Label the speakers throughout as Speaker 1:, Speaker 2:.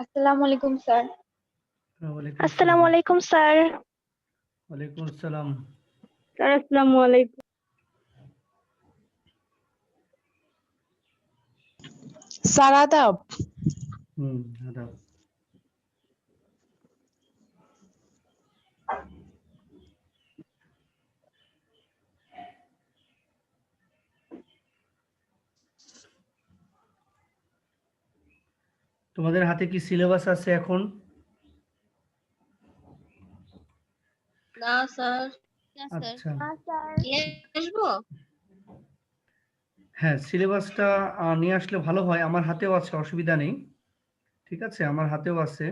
Speaker 1: আসসালামু আলাইকুম স্যার।
Speaker 2: ওয়ালাইকুম
Speaker 3: আসসালামু
Speaker 2: আসসালাম।
Speaker 3: আলাইকুম স্যার।
Speaker 2: ওয়ালাইকুম আসসালাম।
Speaker 3: স্যার আসসালামু আলাইকুম।
Speaker 4: স্যার আদাব।
Speaker 2: আদাব। তোমাদের হাতে কি সিলেবাস আছে এখন?
Speaker 5: না স্যার।
Speaker 2: আচ্ছা,
Speaker 5: নিয়ে আসবো?
Speaker 2: হ্যাঁ সিলেবাসটা নিয়ে আসলে ভালো হয়। আমার হাতেও আছে, অসুবিধা নেই। ঠিক আছে, আমার হাতেও আছে।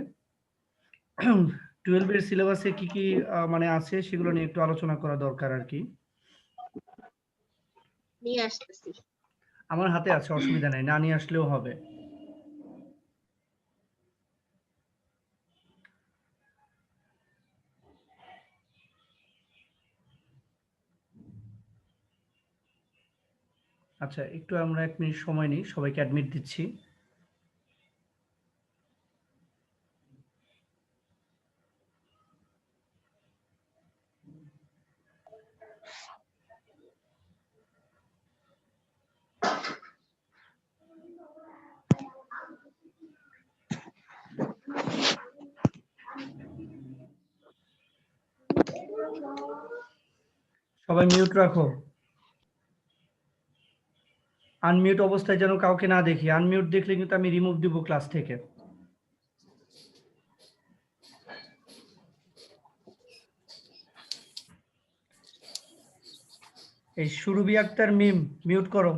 Speaker 2: 12 এর সিলেবাসে কি কি মানে আছে সেগুলো নিয়ে একটু আলোচনা করা দরকার আর কি।
Speaker 5: নিয়ে আসতেছি।
Speaker 2: আমার হাতে আছে, অসুবিধা নেই, না নিয়ে আসলেও হবে। আচ্ছা, একটু আমরা 1 মিনিট সময় নিই, সবাইকে অ্যাডমিট দিচ্ছি। সবাই মিউট রাখো। আনমিউট অবস্থায় যেন কাউকে না দেখি। আনমিউট দেখলে কিন্তু আমি রিমুভ দিব ক্লাস থেকে। এই সুরভি আক্তার মিম মিউট করো।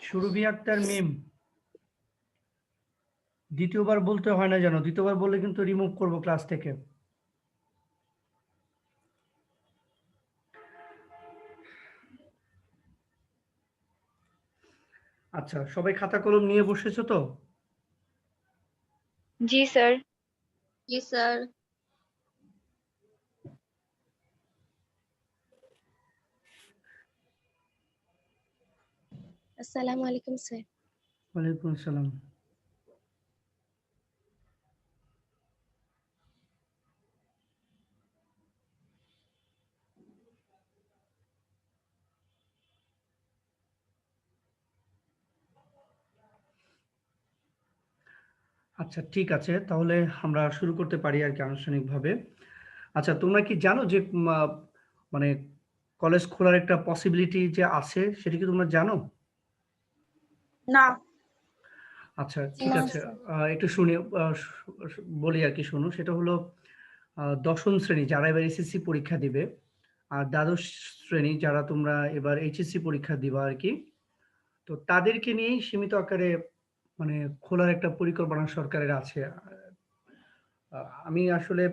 Speaker 2: সুরভি আক্তার মিম, দ্বিতীয়বার বলতে হয় না যেন, দ্বিতীয়বার বললে কিন্তু রিমুভ করব ক্লাস থেকে। আচ্ছা, সবাই খাতা কলম নিয়ে বসেছো তো?
Speaker 1: জি স্যার।
Speaker 5: জি স্যার।
Speaker 6: আসসালামু আলাইকুম স্যার।
Speaker 2: ওয়ালাইকুম আসসালাম। আচ্ছা ঠিক আছে, তাহলে আমরা শুরু করতে পারি আর কি আনুষ্ঠানিকভাবে। আচ্ছা, তোমরা কি জানো যে মানে কলেজ খোলার একটা পসিবিলিটি যে আছে, সেটা কি তোমরা জানো?
Speaker 1: না।
Speaker 2: আচ্ছা ঠিক
Speaker 6: না
Speaker 2: আছে,
Speaker 6: স্যার।
Speaker 2: একটু শুনে বলি আর কি, শোনো। সেটা হলো দশম শ্রেণী যারা এবার এসএসসি পরীক্ষা দিবে, আর দ্বাদশ শ্রেণী যারা তোমরা এবার এইচএসসি পরীক্ষা দিবা আর কি, তো তাদেরকে নিয়েই সীমিত আকারে মানে খোলার একটা পরিকল্পনা সরকারের আছে। আমি আসলে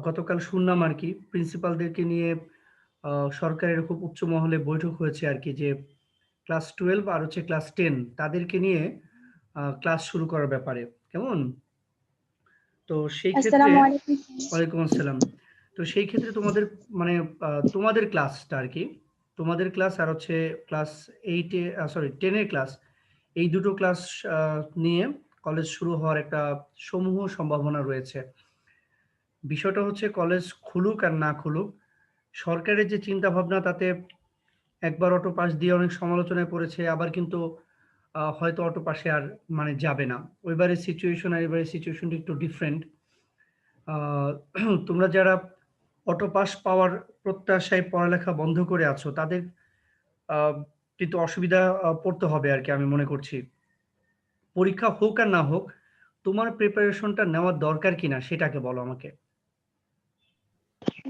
Speaker 2: গতকাল শুনলাম আর কি, প্রিন্সিপালদেরকে নিয়ে সরকারের খুব উচ্চ মহলে বৈঠক হয়েছে আর কি, যে ক্লাস 12 আর হচ্ছে ক্লাস 10 তাদেরকে নিয়ে ক্লাস শুরু করার ব্যাপারে। কেমন? তো সেই ক্ষেত্রে
Speaker 6: আসসালামু আলাইকুম স্যার।
Speaker 2: ওয়ালাইকুম আসসালাম। তো সেই ক্ষেত্রে তোমাদের মানে তোমাদের ক্লাসটা আর কি, তোমাদের ক্লাস আর হচ্ছে ক্লাস 8 এ সরি 10 এর ক্লাস, এই দুটো ক্লাস নিয়ে কলেজ শুরু হওয়ার একটা সমূহ সম্ভাবনা রয়েছে। বিষয়টা হচ্ছে কলেজ খুলুক আর না খুলুক, সরকারের যে চিন্তা ভাবনা তাতে একবার অটো পাস দিয়ে অনেক সমালোচনায় পড়েছে, আবার কিন্তু হয়তো অটো পাসে আর মানে যাবে না। ওইবারের সিচুয়েশন আর এবারের সিচুয়েশনটা একটু ডিফারেন্ট। আহ, তোমরা যারা অটো পাস পাওয়ার প্রত্যাশায় পড়ালেখা বন্ধ করে আছো, তাদের আহ, কিন্তু অসুবিধা পড়তে হবে আর কি, আমি মনে করছি। পরীক্ষা হোক আর না হোক, তোমার প্রিপারেশনটা নেওয়ার দরকার কিনা সেটাকে বলো আমাকে।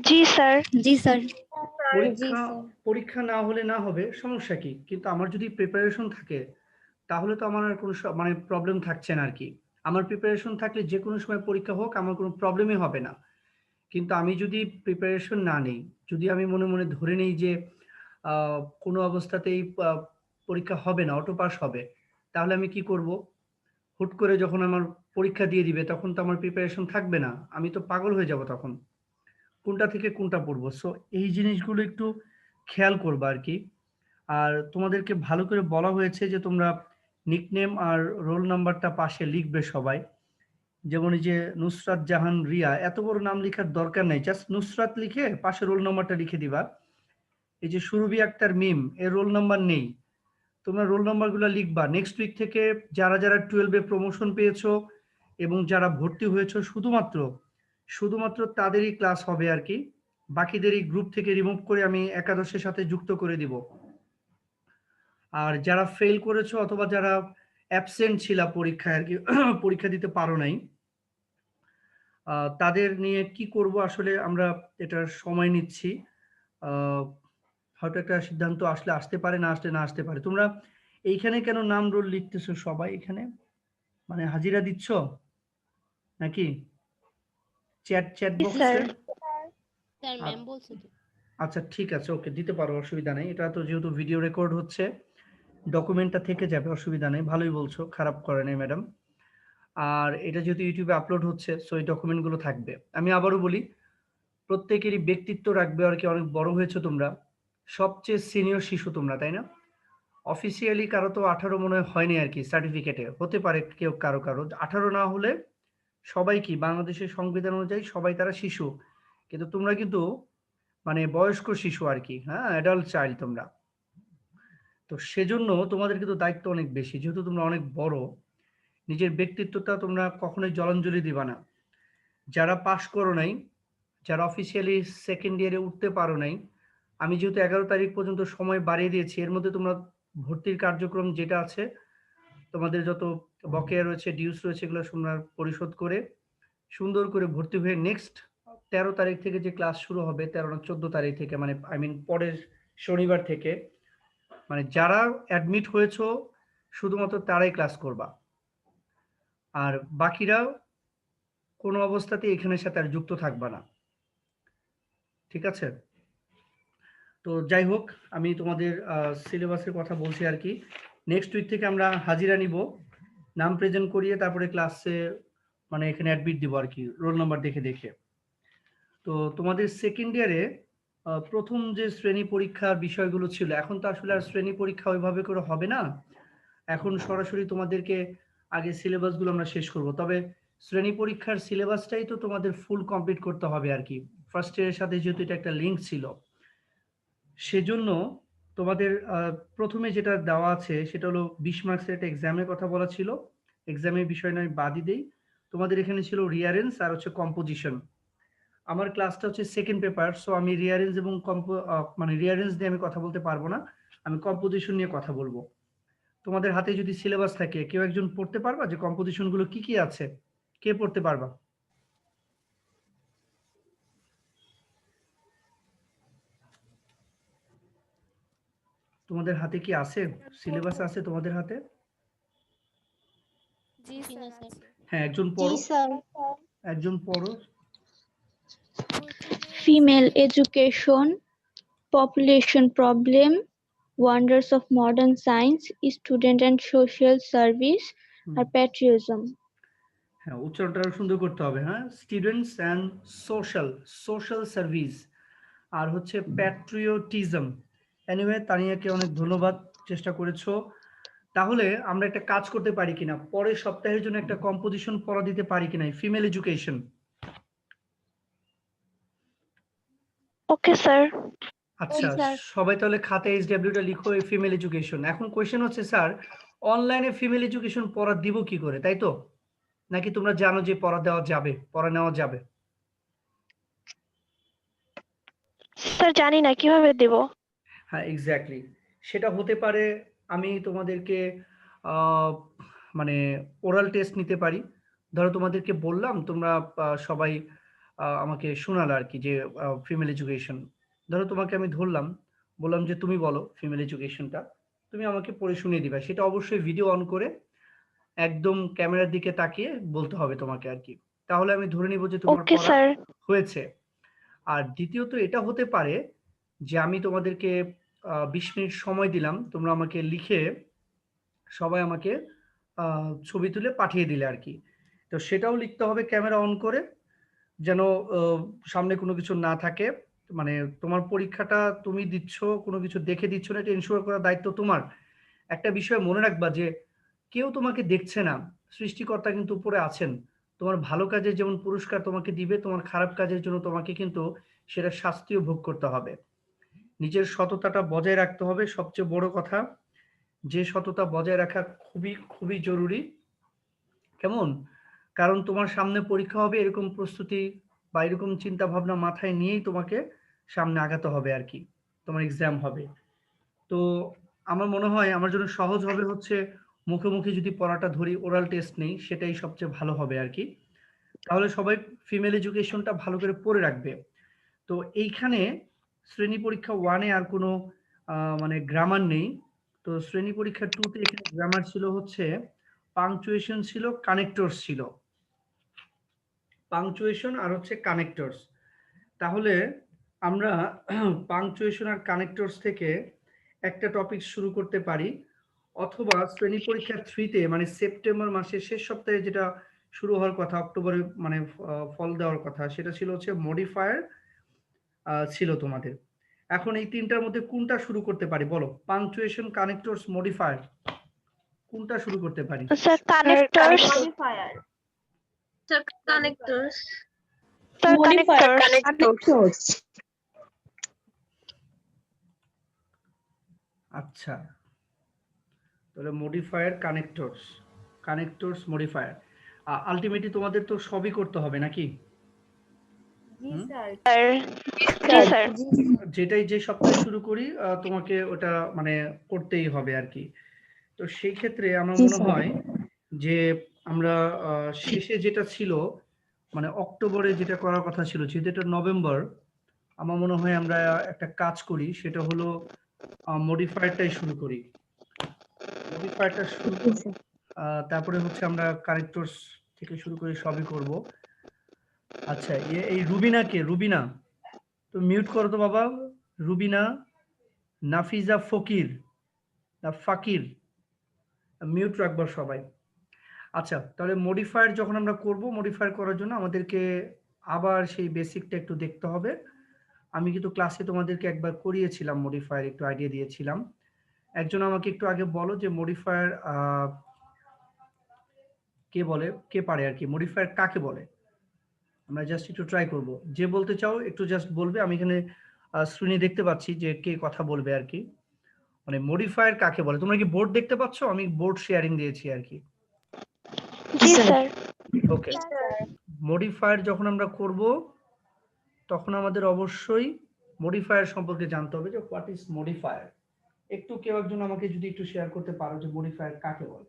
Speaker 3: জি স্যার।
Speaker 6: জি স্যার। জি
Speaker 2: পরীক্ষা
Speaker 6: স্যার।
Speaker 2: পরীক্ষা না হলে না হবে, সমস্যা কি? কিন্তু আমার যদি প্রিপারেশন থাকে, তাহলে তো আমার আর কোনো মানে প্রবলেম থাকছে না আর কি। আমার প্রিপারেশন থাকলে যে কোনো সময় পরীক্ষা হোক আমার কোনো প্রবলেমই হবে না। কিন্তু আমি যদি প্রিপারেশন না নেই, যদি আমি মনে মনে ধরে নেই যে কোনো অবস্থাতেই পরীক্ষা হবে না, অটো পাস হবে, তাহলে আমি কি করব? হুট করে যখন আমার পরীক্ষা দিয়ে দিবে, তখন তো আমার প্রিপারেশন থাকবে না, আমি তো পাগল হয়ে যাব তখন। কোনটা থেকে কোনটা পড়বো? সো এই জিনিসগুলো একটু খেয়াল করবা আর কি। আর তোমাদেরকে ভালো করে বলা হয়েছে যে তোমরা নিকনেম আর রোল নাম্বারটা পাশে লিখবে সবাই। যেমন এই যে নুসরাত জাহান রিয়া, এত বড় নাম লেখার দরকার নাই, জাস্ট নুসরাত লিখে পাশে রোল নাম্বারটা লিখে দিবা। এই যে সুরভি আক্তার মিম, এর রোল নাম্বার নেই, তোমরা রোল নাম্বারগুলো লিখবা। নেক্সট উইক থেকে যারা যারা 12-এ প্রমোশন পেয়েছো এবং যারা ভর্তি হয়েছো শুধুমাত্র তাদেরই ক্লাস হবে আর কি। বাকিদের এই গ্রুপ থেকে রিমুভ করে আমি একাদশের সাথে যুক্ত করে দিব। আর যারা ফেল করেছো অথবা যারা অ্যাবসেন্ট ছিল পরীক্ষায় আর কি, পরীক্ষা দিতে পারো নাই, তাদের নিয়ে কি করব আসলে আমরা এটার সময় নিচ্ছি। হয়তো একটা সিদ্ধান্ত আসতে পারে, না আসতে পারে। তোমরা এইখানে কেন নাম রোল লিখতেছো সবাই? এখানে মানে হাজিরা দিচ্ছ নাকি চ্যাট বক্সে?
Speaker 6: স্যার
Speaker 7: স্যার ম্যাম বলছে তো।
Speaker 2: আচ্ছা ঠিক আছে, ওকে, দিতে পারো, অসুবিধা নেই। এটা তো যেহেতু ভিডিও রেকর্ড হচ্ছে, ডকুমেন্টটা থেকে যাবে, অসুবিধা নেই। ভালোই বলছো, খারাপ করে নাই ম্যাডাম। আর এটা যেহেতু ইউটিউবে আপলোড হচ্ছে, সো এই ডকুমেন্টগুলো থাকবে। আমি আবারও বলি, প্রত্যেকেরই ব্যক্তিত্ব রাখবে আর কি। অনেক বড় হয়েছো তোমরা, সবচেয়ে সিনিয়র শিশু তোমরা, তাই না? অফিসিয়ালি কারো তো 18 মনে হয়নি আর কি, সার্টিফিকেটে হতে পারে কেউ কারো 18 না হলে সবাই কি বাংলাদেশের সংবিধান অনুযায়ী সবাই তারা শিশু, কিন্তু তোমরা কিন্তু মানে বয়স্ক শিশু আর কি, হ্যাঁ, অ্যাডাল্ট চাইল্ড তোমরা। তো সেজন্য তোমাদের কিন্তু দায়িত্ব অনেক বেশি, যেহেতু তোমরা অনেক বড়। নিজের ব্যক্তিত্বটা তোমরা কখনোই জলাঞ্জলি দিবা না। যারা পাশ করো নাই, যারা অফিসিয়ালি সেকেন্ড ইয়ারে উঠতে পারো নাই, আমি যেহেতু 11 তারিখ পর্যন্ত সময় বাড়িয়ে দিয়েছি, এর মধ্যে তোমরা ভর্তির কার্যক্রম যেটা আছে, তোমাদের যত বকেয়া রয়েছে, ডিউস রয়েছে, এগুলো তোমরা পরিশোধ করে সুন্দর করে ভর্তি হয়ে নেক্সট 13 তারিখ থেকে যে ক্লাস শুরু হবে, 13 না 14 তারিখ থেকে, মানে পরের শনিবার থেকে, মানে যারা অ্যাডমিট হয়েছো শুধুমাত্র তারাই ক্লাস করবা। আর বাকিরা কোনো অবস্থাতে এখানের সাথে আর যুক্ত থাকবা না, ঠিক আছে? তো যাই হোক, আমি তোমাদের সিলেবাসের কথা বলছি আর কি। নেক্সট উইক থেকে আমরা হাজিরা নিব, নাম প্রেজেন্ট করিয়ে তারপরে ক্লাসে মানে এখানে অ্যাডমিট দিব আর কি, রোল নাম্বার দেখে দেখে। তো তোমাদের সেকেন্ড ইয়ারে প্রথম যে শ্রেণী পরীক্ষার বিষয়গুলো ছিল, এখন তো আসলে আর শ্রেণী পরীক্ষা ওইভাবে করে হবে না। এখন সরাসরি তোমাদেরকে আগে সিলেবাসগুলো আমরা শেষ করব। তবে শ্রেণী পরীক্ষার সিলেবাসটাই তো তোমাদের ফুল কমপ্লিট করতে হবে আর কি। ফার্স্ট ইয়ারের সাথে যেহেতু এটা একটা লিঙ্ক ছিল, সেজন্য তোমাদের প্রথমে যেটা দেওয়া আছে সেটা হলো 20 মার্কসের একটা এক্সামের কথা বলা ছিল। এক্সামের বিষয় নয় বাদই দেই। তোমাদের এখানে ছিল রিয়ারেন্স আর হচ্ছে কম্পোজিশন। আমার ক্লাসটা হচ্ছে সেকেন্ড পেপার, সো আমি রিয়ারেন্স এবং মানে রিয়ারেন্স দিয়ে আমি কথা বলতে পারবো না, আমি কম্পোজিশন নিয়ে কথা বলবো। তোমাদের হাতে যদি সিলেবাস থাকে, কেউ একজন পড়তে পারবা যে কম্পোজিশন গুলো কি কি আছে? কে পড়তে পারবা? তোমাদের হাতে কি আছে সিলেবাস? আছে তোমাদের হাতে?
Speaker 7: জি স্যার।
Speaker 2: হ্যাঁ, একজন পড়ো,
Speaker 6: স্যার
Speaker 2: একজন পড়ো।
Speaker 1: Female education, population problem, wonders of modern science, student and social service, R patriotism.
Speaker 2: হ্যাঁ, উচ্চারণটা আরো সুন্দর করতে হবে। হ্যাঁ, স্টুডেন্টস অ্যান্ড সোশ্যাল সার্ভিস, আর হচ্ছে প্যাট্রিয়টিজম। এনিওয়ে, তানিয়াকে অনেক ধন্যবাদ, চেষ্টা করেছো। তাহলে আমরা একটা কাজ করতে পারি কিনা, পরের সপ্তাহের জন্য একটা কম্পোজিশন পড়া দিতে পারি কিনা, ফিমেল এডুকেশন।
Speaker 6: Okay sir.
Speaker 2: আচ্ছা, সবাই তাহলে খাতায় SW-টা লিখো, এই ফিমেল এডুকেশন। এখন কোয়েশ্চেন হচ্ছে, স্যার অনলাইনে ফিমেল এডুকেশন পড়া দিব কি করে, তাই তো? নাকি তোমরা জানো যে পড়া নেওয়া যাবে?
Speaker 6: স্যার জানি না কিভাবে দেব।
Speaker 2: হ্যাঁ, এক্স্যাক্টলি, সেটা হতে পারে। আমি তোমাদেরকে মানে ওরাল টেস্ট নিতে পারি। ধরো তোমাদেরকে বললাম, তোমরা সবাই আমাকে শোনালো আর কি যে ফিমেল এডুকেশন। ধরো তোমাকে আমি ধরলাম, বললাম যে তুমি বলো ফিমেল এডুকেশনটা, তুমি আমাকে পড়ে শুনিয়ে দিবা। সেটা অবশ্যই ভিডিও অন করে একদম ক্যামেরার দিকে তাকিয়ে বলতে হবে তোমাকে আর কি। তাহলে আমি ধরে নিব যে তোমার পড়া হয়েছে। আর দ্বিতীয়ত এটা হতে পারে যে আমি তোমাদেরকে 20 মিনিট সময় দিলাম, তোমরা আমাকে লিখে সবাই আমাকে ছবি তুলে পাঠিয়ে দিলে আর কি। তো সেটাও লিখতে হবে ক্যামেরা অন করে, যেন সামনে কোনো কিছু না থাকে। মানে তোমার পরীক্ষাটা তুমি দিচ্ছ, কোনো কিছু দেখে দিচ্ছ না, এটা এনশিওর করার দায়িত্ব তোমার। একটা বিষয় মনে রাখবা যে কেউ তোমাকে দেখছে না, সৃষ্টিকর্তা কিন্তু উপরে আছেন। তোমার ভালো কাজের যেমন পুরস্কার তোমাকে দিবে, তোমার খারাপ কাজের জন্য তোমাকে কিন্তু সেটা শাস্তিও ভোগ করতে হবে। নিজের সততাটা বজায় রাখতে হবে, সবচেয়ে বড় কথা। যে সততা বজায় রাখা খুবই খুবই জরুরি। কেমন? কারণ তোমার সামনে পরীক্ষা হবে, এরকম প্রস্তুতি বা এরকম চিন্তা ভাবনা মাথায় নিয়েই তোমাকে সামনে আগাতে হবে আর কি। তোমার এক্সাম হবে। তো আমার মনে হয় আমার জন্য সহজ হবে হচ্ছে মুখে মুখে যদি পড়াটা ধরি, ওরাল টেস্ট নেই, সেটাই সবচেয়ে ভালো হবে আর কি। তাহলে সবাই ফিমেল এডুকেশনটা ভালো করে পড়ে রাখবে। তো এইখানে শ্রেণী পরীক্ষা 1 এ আর কোনো মানে গ্রামার নেই। তো শ্রেণী পরীক্ষা 2 তে এখানে গ্রামার ছিল হচ্ছে পাংচুয়েশন ছিল, কানেক্টরস ছিল। পাংচুয়েশন আর হচ্ছে কানেক্টরস। তাহলে আমরা পাংচুয়েশন আর কানেক্টরস থেকে একটা টপিক শুরু করতে পারি, অথবা শ্রেণী পরীক্ষা 3 তে মানে সেপ্টেম্বর মাসের শেষ সপ্তাহে যেটা শুরু হওয়ার কথা, অক্টোবরে মানে ফল দেওয়ার কথা, সেটা ছিল হচ্ছে মডিফায়ার ছিল তোমাদের। এখন এই তিনটার মধ্যে কোনটা শুরু করতে পারি বলো? পাংচুয়েশন, কানেক্টরস, মডিফায়ার, কোনটা শুরু করতে পারি?
Speaker 6: Sir connectors.
Speaker 5: Sir connectors.
Speaker 6: Sir connectors.
Speaker 2: আচ্ছা, তাহলে modifier, connectors, connectors, modifier. Ultimately তোমাদের তো সবই করতে হবে নাকি?
Speaker 6: স্যার জি স্যার।
Speaker 2: যেটাই যে সপ্তাহে শুরু করি তোমাকে ওটা মানে করতেই হবে আর কি। তো সেই ক্ষেত্রে আমার মনে হয় যে আমরা শেষে যেটা ছিল মানে অক্টোবরে যেটা করার কথা ছিল, যেহেতু এটা নভেম্বর, আমার মনে হয় আমরা একটা কাজ করি, সেটা হলো মডিফায়ারটাই শুরু করি। মডিফায়ারটা শুরু করি, তারপরে হচ্ছে আমরা কানেক্টরস থেকে শুরু করে সবই করব। আচ্ছা, এই রুবিনা কে? রুবিনা, তো মিউট করো তো বাবা। রুবিনা, নাফিজা ফকির না ফাকির, মিউট রাখবো সবাই। আচ্ছা, তাহলে মডিফায়ার যখন আমরা করব, মডিফায়ার করার জন্য আমাদেরকে আবার সেই বেসিকটা একটু দেখতে হবে। আমি কিন্তু ক্লাসে তোমাদেরকে একবার করিয়েছিলাম মডিফায়ার, একটু আইডিয়া দিয়েছিলাম। একজন আমাকে একটু আগে বলো যে মডিফায়ার কে বলে, কে পারে আর কি, মডিফায়ার কাকে বলে? আমরা জাস্ট একটু ট্রাই করব। যে বলতে চাও একটু জাস্ট বলবে। আমি এখানে স্ক্রিনে দেখতে পাচ্ছি যে কে কথা বলবে আর কি। মানে মডিফায়ার কাকে বলে? তোমরা কি বোর্ড দেখতে পাচ্ছ? আমি বোর্ড শেয়ারিং দিয়েছি আর কি।
Speaker 6: জি স্যার।
Speaker 2: ওকে, মডিফায়ার যখন আমরা করব তখন আমাদের অবশ্যই মডিফায়ার সম্পর্কে জানতে হবে যে হোয়াট ইজ মডিফায়ার। একটু কেউ একজন আমাকে যদি একটু শেয়ার করতে পারো যে মডিফায়ার কাকে বলে,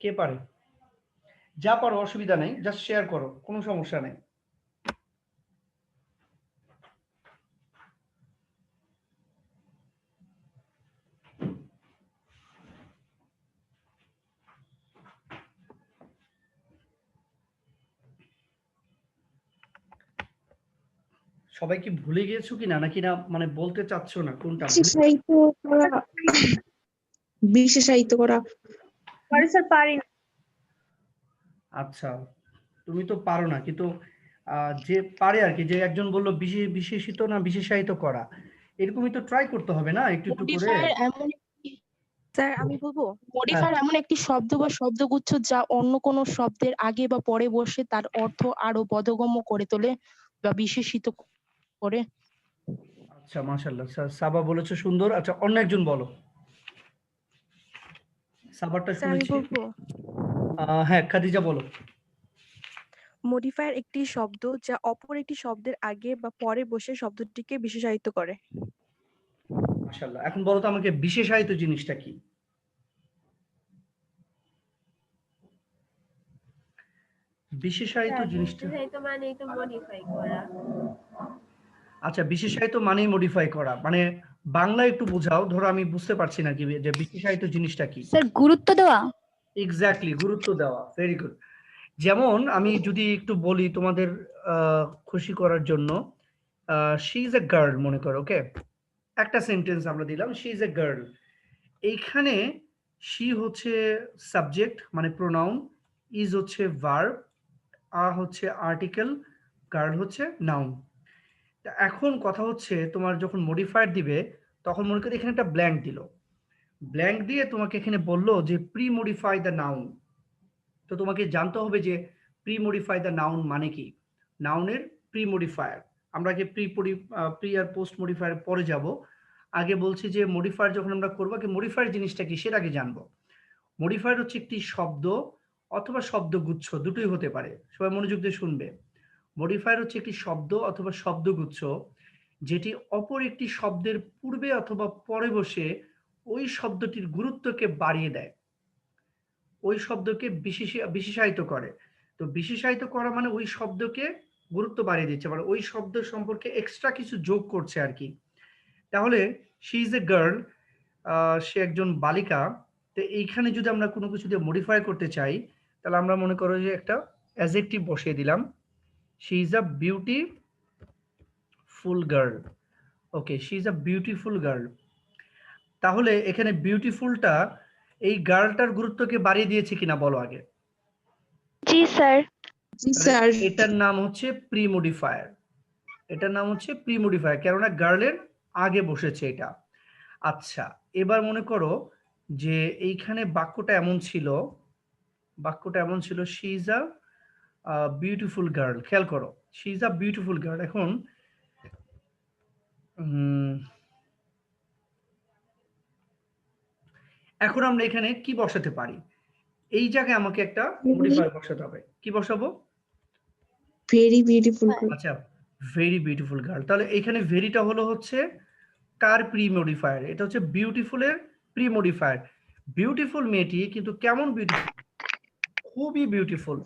Speaker 2: কে পারে? যা পারো, অসুবিধা নেই, জাস্ট শেয়ার করো, কোনো সমস্যা নেই। সবাই কি ভুলে গিয়েছো কিনা, নাকি না মানে বলতে চাচ্ছ না কোনটা?
Speaker 4: বিশেষায়িত করা।
Speaker 3: স্যার পারি না।
Speaker 2: আচ্ছা, তুমি তো পারো না, কিন্তু যে পারে আর কি, যে একজন বললো বিশেষিত না বিশেষায়িত করা, এরকমই তো ট্রাই করতে হবে না একটু একটু করে।
Speaker 4: মডিফায়ার এমন স্যার আমি বলবো,
Speaker 2: হ্যাঁ,
Speaker 4: মডিফায়ার এমন একটি শব্দ বা শব্দগুচ্ছ যা অন্য কোনো শব্দের আগে বা পরে বসে তার অর্থ আরো বোধগম্য করে তোলে বা বিশেষিত করে।
Speaker 2: আচ্ছা, মাশাআল্লাহ, সাবা বলেছো, সুন্দর। আচ্ছা, অন্য একজন বলো। সাবারটা
Speaker 8: স্যার আমি
Speaker 2: শুনেছি।
Speaker 8: বলবো,
Speaker 2: হ্যাঁ, খাদিজা বলো।
Speaker 8: মডিফায়ার একটি শব্দ যা অপর একটি শব্দের আগে বা পরে বসে শব্দটিকে বিশেষায়িত করে।
Speaker 2: মাশাআল্লাহ, এখন বলো তো আমাকে বিশেষায়িত জিনিসটা কি? বিশেষায়িত জিনিসটা
Speaker 3: মানেই তো মডিফাই করা।
Speaker 2: আচ্ছা, বিশেষায়িত মানেই মডিফাই করা, মানে বাংলায় একটু বোঝাও, ধরো আমি বুঝতে পারছি না কি যে বিশেষায়িত জিনিসটা কি।
Speaker 7: স্যার গুরুত্ব দেওয়া।
Speaker 2: এক্স্যাক্টলি, গুরুত্ব দেওয়া, ভেরি গুড। যেমন আমি যদি একটু বলি তোমাদের খুশি করার জন্য, শি ইজ এ গার্ল মনে করো, ওকে, একটা সেন্টেন্স আমরা দিলাম, শি ইজ এ গার্ল। এইখানে শি হচ্ছে সাবজেক্ট মানে প্রোনাউন, ইজ হচ্ছে ভার্ব, হচ্ছে আর্টিকেল, গার্ল হচ্ছে নাউন। এখন কথা হচ্ছে তোমার যখন মডিফায়ার দিবে তখন মনে করি এখানে একটা ব্ল্যাঙ্ক দিল, ব্ল্যাঙ্ক দিয়ে তোমাকে এখানে বললো যে প্রি মডিফাই দ্য নাউন। তো তোমাকে জানতে হবে যে প্রি মডিফাই দ্য নাউন মানে কি। নাউনের প্রি মডিফায়ার, আমরা আগে প্রি আর পোস্ট মডিফায়ার পরে যাব। আগে বলছি যে মডিফায়ার যখন আমরা করবো, আগে মডিফায়ার জিনিসটা কি সেটা আগে জানবো। মডিফায়ার হচ্ছে একটি শব্দ অথবা শব্দগুচ্ছ, দুটোই হতে পারে, সবাই মনোযোগ দিয়ে শুনবে। মডিফায়ার হচ্ছে একটি শব্দ অথবা শব্দগুচ্ছ যেটি অপর একটি শব্দের পূর্বে অথবা পরে বসে ওই শব্দটির গুরুত্বকে বাড়িয়ে দেয়, ওই শব্দকে বিশেষায়িত করে। তো বিশেষায়িত করা মানে ওই শব্দকে গুরুত্ব বাড়িয়ে দিচ্ছে, মানে ওই শব্দ সম্পর্কে এক্সট্রা কিছু যোগ করছে আর কি। তাহলে শি ইজ এ গার্ল, সে একজন বালিকা। তো এইখানে যদি আমরা কোনো কিছু দিয়ে মডিফাই করতে চাই, তাহলে আমরা মনে করো যে একটা অ্যাডজেক্টিভ বসিয়ে দিলাম, she is a beautiful girl. Okay, she is a beautiful girl. তাহলে এখানে বিউটিফুলটা এই গার্লটার গুরুত্বকে বাড়িয়ে দিয়েছে কিনা বলো আগে।
Speaker 6: জি স্যার।
Speaker 2: এটার নাম হচ্ছে প্রি মডিফায়ার, এটার নাম হচ্ছে প্রি মডিফায়ার, কেননা গার্লের আগে বসেছে এটা। আচ্ছা, এবার মনে করো যে এইখানে বাক্যটা এমন ছিল, she is a beautiful girl. খেয়াল করো, she is a beautiful girl. এখন এখন আমরা এখানে কি বসাতে পারি, এই জায়গায় আমাকে একটা মডিফায়ার বসাতে হবে। কি বসাবো?
Speaker 9: Very beautiful.
Speaker 2: আচ্ছা, ভেরি বিউটিফুল গার্ল। তাহলে এখানে ভেরিটা হলো হচ্ছে কার প্রি মডিফায়ার? এটা হচ্ছে বিউটিফুলের প্রি মডিফায়ার। বিউটিফুল মেয়েটি কিন্তু কেমন বিউটিফুল? খুবই বিউটিফুল।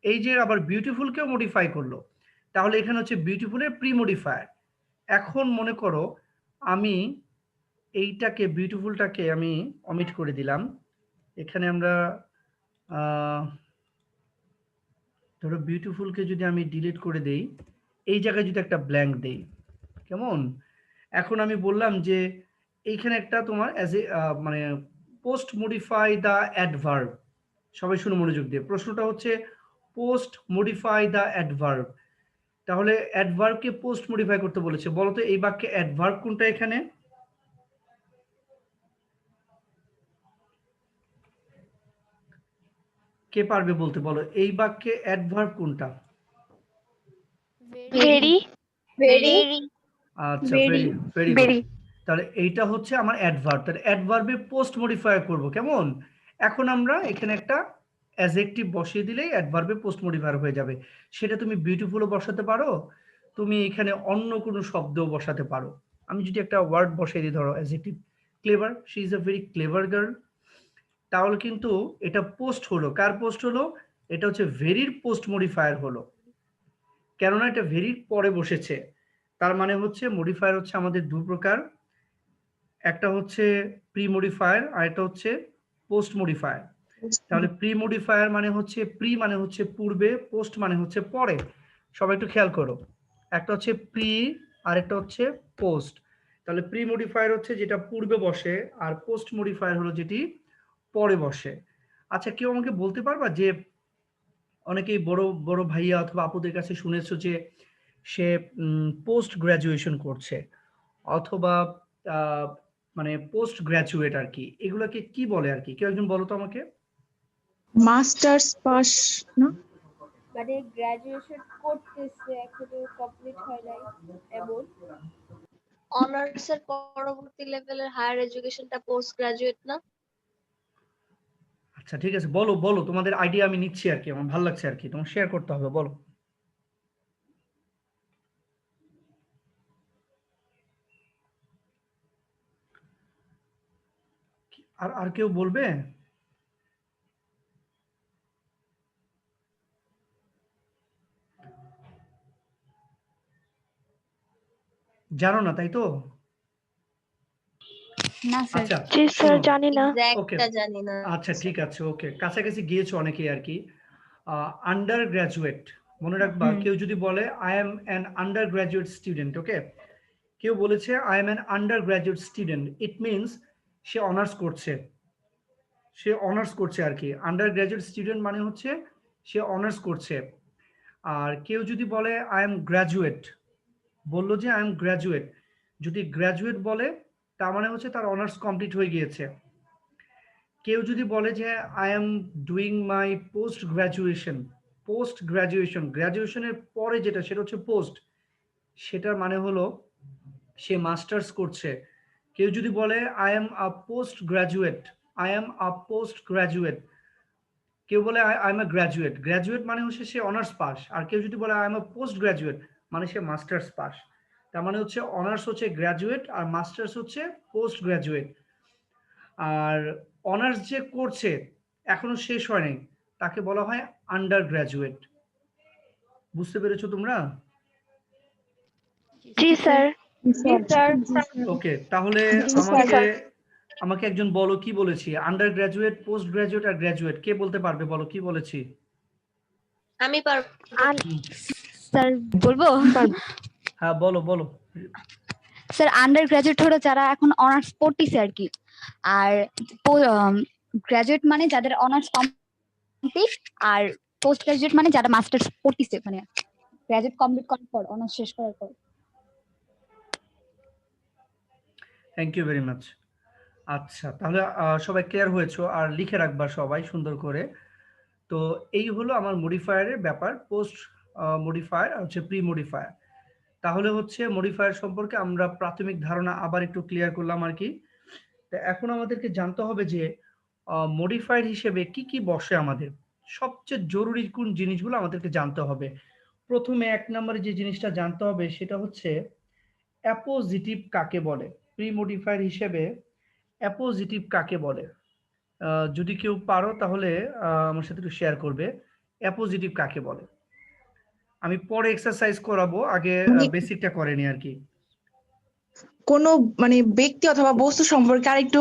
Speaker 2: এই যে আবার বিউটিফুলকেও মডিফাই করলো, তাহলে এখানে হচ্ছে বিউটিফুলের প্রি মডিফায়ার। এখন মনে করো আমি এইটাকে, বিউটিফুলটাকে আমি অমিট করে দিলাম। এখানে আমরা ধরো বিউটিফুলকে যদি আমি ডিলিট করে দেই, এই জায়গায় যদি একটা ব্ল্যাঙ্ক দেই, কেমন? এখন আমি বললাম যে এইখানে একটা তোমার অ্যাজ এ মানে পোস্ট মডিফাই দ্য অ্যাডভার্ব। সবাই শুনে মনোযোগ দিয়ে, প্রশ্নটা হচ্ছে পোস্ট মডিফাই দ্য অ্যাডভার্ব। তাহলে অ্যাডভার্বকে পোস্ট মডিফাই করতে বলেছে। বলো তো এই বাক্যে অ্যাডভার্ব কোনটা? এখানে কে পারবে বলতে? বলো এই বাক্যে অ্যাডভার্ব কোনটা?
Speaker 6: ভেরি।
Speaker 2: আচ্ছা, ভেরি ভেরি গুড। তাহলে এইটা হচ্ছে আমার অ্যাডভার্ব। তাহলে অ্যাডভার্বে পোস্ট মডিফায়ার করব, কেমন? এখন আমরা এখানে একটা অ্যাডজেক্টিভ বসিয়ে দিলেই অ্যাডভার্বে পোস্ট মডিফায়ার হয়ে যাবে। সেটা তুমি বিউটিফুলও বসাতে পারো, তুমি এখানে অন্য কোনো শব্দও বসাতে পারো। আমি যদি একটা ওয়ার্ড বসিয়ে দিই, ধরো adjective clever, she is a very clever girl, তাহলে কিন্তু এটা পোস্ট হলো। কার পোস্ট হলো? এটা হচ্ছে ভেরির পোস্ট মডিফায়ার হলো, কেননা এটা ভেরির পরে বসেছে। তার মানে হচ্ছে মডিফায়ার হচ্ছে আমাদের দু প্রকার, একটা হচ্ছে প্রি মডিফায়ার আর একটা হচ্ছে পোস্ট মডিফায়ার। তাহলে প্রি মডিফায়ার মানে হচ্ছে প্রি মানে হচ্ছে পূর্বে, পোস্ট মানে হচ্ছে পরে। সবাই একটু খেয়াল করো, একটা হচ্ছে প্রি আর একটা হচ্ছে পোস্ট। তাহলে প্রি মডিফায়ার হচ্ছে যেটা পূর্বে বসে, আর পোস্ট মডিফায়ার হলো যেটি পরে বসে। আচ্ছা, কেউ আমাকে বলতে পারবা যে অনেকেই বড় বড় ভাইয়া অথবা আপুদের কাছে শুনেছো যে সে পোস্ট গ্রাজুয়েশন করছে অথবা মানে পোস্ট গ্রাজুয়েট আর কি, এগুলোকে কি বলে আর কি? কেউ একজন বলো তো আমাকে।
Speaker 9: মাস্টার্স পাস না?
Speaker 3: মানে গ্রাজুয়েশন করতেছে, এখনো কমপ্লিট হয় নাই এমন।
Speaker 5: অনার্স এর পরবর্তী লেভেলের হায়ার এডুকেশনটা পোস্ট গ্রাজুয়েট না?
Speaker 2: আচ্ছা ঠিক আছে, বলো বলো, তোমাদের আইডিয়া আমি নিচ্ছি আর কি, আমার ভালো লাগছে আর কি, তোমার শেয়ার করতে হবে, বলো। আর কেউ বলবে? জানো না তাই তো?
Speaker 7: না স্যার।
Speaker 2: আচ্ছা
Speaker 6: জি স্যার,
Speaker 2: শোনো।
Speaker 6: জানি না।
Speaker 2: ওকে,
Speaker 5: এক্সাক্টটা জানি না।
Speaker 2: আচ্ছা ঠিক আছে, ওকে, কাছাকাছি গিয়েছো অনেকেই আর কি। আন্ডার গ্রাজুয়েট, মনে রাখবা, কেউ যদি বলে I am an undergraduate student, okay, কেউ বলেছে I am an undergraduate student, it means সে অনার্স করছে, সে অনার্স করছে আর কি। আন্ডার গ্রাজুয়েট স্টুডেন্ট মানে হচ্ছে সে অনার্স করছে। আর কেউ যদি বলে আই এম গ্রাজুয়েট, বললো যে আই এম গ্রাজুয়েট, যদি গ্রাজুয়েট বলে তার মানে হচ্ছে তার অনার্স কমপ্লিট হয়ে গিয়েছে। কেউ যদি বলে যে I am doing my post graduation, গ্রাজুয়েশনের পরে যেটা সেটা হচ্ছে পোস্ট, সেটার মানে হলো সে মাস্টার্স করছে। কেউ যদি বলে I am a post graduate, কেউ বলে আই এম আ গ্রাজুয়েট মানে হচ্ছে সে অনার্স পাস, আর কেউ যদি বলে I am a post graduate মানে সে মাস্টার্স পাস। তার মানে হচ্ছে অনার্স হচ্ছে গ্রাজুয়েট আর মাস্টার্স হচ্ছে পোস্ট গ্রাজুয়েট। আর অনার্স যে করছে এখনো শেষ হয়নি তাকে বলা হয় আন্ডার গ্রাজুয়েট। বুঝতে পেরেছো তোমরা?
Speaker 6: জি স্যার।
Speaker 2: ওকে, তাহলে আমাকে একজন বলো কি বলেছি, আন্ডার গ্রাজুয়েট, পোস্ট গ্রাজুয়েট আর গ্রাজুয়েট, কে বলতে পারবে? বলো কি বলেছি।
Speaker 5: আমি পারবো।
Speaker 10: স্যার বলবো?
Speaker 2: হ্যাঁ বলো।
Speaker 10: স্যার আন্ডার গ্রাজুয়েট হলো যারা এখন অনার্স পড়তেছে আর কি, আর গ্রাজুয়েট মানে যাদের অনার্স কমপ্লিট, আর পোস্ট গ্রাজুয়েট মানে যারা মাস্টার্স পড়তেছে, মানে গ্রাজুয়েট কমপ্লিট করার পর, অনার্স শেষ করার পর।
Speaker 2: Thank you very much. আচ্ছা, তাহলে সবাই ক্লিয়ার হয়েছো, আর লিখে রাখবা সবাই সুন্দর করে। তো এই হলো আমার মডিফায়ারের ব্যাপার, পোস্ট মডিফায়ার হচ্ছে প্রি মডিফায়ার। তাহলে হচ্ছে মডিফায়ার সম্পর্কে আমরা প্রাথমিক ধারণা আবার একটু ক্লিয়ার করলাম আর কি। তো এখন আমাদেরকে জানতে হবে যে মডিফায়ার হিসেবে কি কি বসে, আমাদের সবচেয়ে জরুরি কোন জিনিসগুলো আমাদেরকে জানতে হবে। প্রথমে 1 নম্বরে যে জিনিসটা জানতে হবে সেটা হচ্ছে অ্যাপোজিটিভ কাকে বলে। প্রি মডিফায়ার হিসেবে অ্যাপোজিটিভ কাকে বলে? যদি কেউ পারো তাহলে আমার সাথে একটু শেয়ার করবে, অ্যাপোজিটিভ কাকে বলে। আমি পরে এক্সারসাইজ করাবো, আগে বেসিকটা করেনি আর কি।
Speaker 9: কোনো মানে ব্যক্তি অথবা বস্তু সম্পর্কে আরেকটু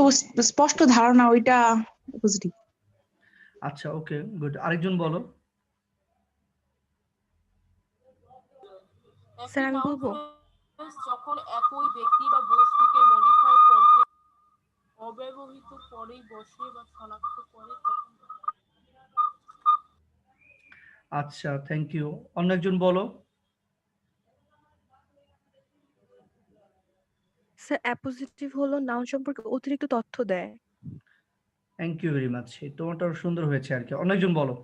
Speaker 9: স্পষ্ট ধারণা, ওইটা পজিটিভ।
Speaker 2: আচ্ছা, ওকে, গুড। আরেকজন বলো।
Speaker 8: স্যার আমি বলবো।
Speaker 4: যখন একই ব্যক্তি বা বস্তুকে মডিফাই করতে অব্যবহৃত পরেই বসে বা শনাক্ত করে তখন।
Speaker 2: আচ্ছা, থ্যাংক ইউ। অন্য একজন বলো।
Speaker 8: স্যার অ্যাপোজিটিভ হলো নাউন সম্পর্কে অতিরিক্ত তথ্য দেয়।
Speaker 2: থ্যাংক ইউ ভেরি মাচ, তোমারটা সুন্দর হয়েছে আর কি। অন্য একজন বলো।